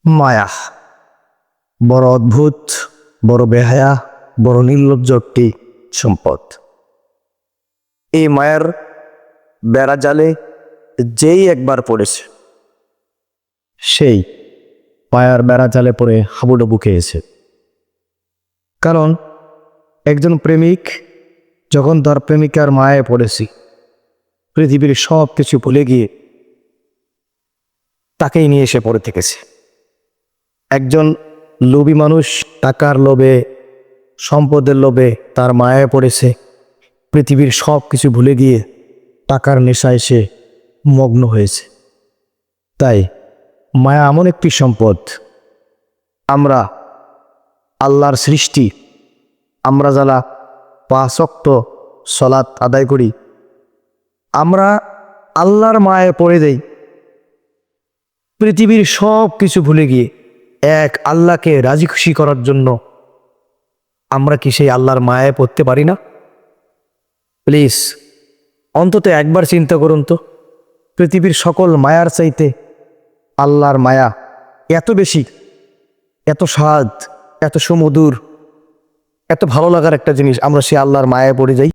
মায়া বড় অদ্ভুত, বড় বেহায়া, বড় নির্লজ্জ একটি সম্পদ। এই মায়ার বেড়া জালে যেই একবার পড়েছে, সেই মায়ার বেড়া জালে পড়ে হাবুডুবু খেয়েছে। কারণ একজন প্রেমিক যখন তার প্রেমিকার মায়ায় পড়েছি, পৃথিবীর সব কিছু ভুলে গিয়ে তাকেই নিয়ে এসে পড়ে থেকেছে। একজন লোভী মানুষ টাকার লোভে, সম্পদের লোভে তার মায়ায় পড়েছে, পৃথিবীর সব কিছু ভুলে গিয়ে টাকার নেশায় সে মগ্ন হয়েছে। তাই মায়া এমন একটি সম্পদ, আমরা আল্লাহর সৃষ্টি, আমরা যারা 5 ওয়াক্ত সালাত আদায় করি, আমরা আল্লাহর মায়ায় পড়ে দেই, পৃথিবীর সব কিছু ভুলে গিয়ে এক আল্লাহকে রাজি খুশি করার জন্য আমরা কি সেই আল্লাহর মায়ায় পড়তে পারি না? প্লিজ অন্তত একবার চিন্তা করুন তো, পৃথিবীর সকল মায়ার চাইতে আল্লাহর মায়া এত বেশি, এত স্বাদ, এত সুমধুর, এত ভালো লাগার একটা জিনিস, আমরা সেই আল্লাহর মায়ায় পড়ে যাই।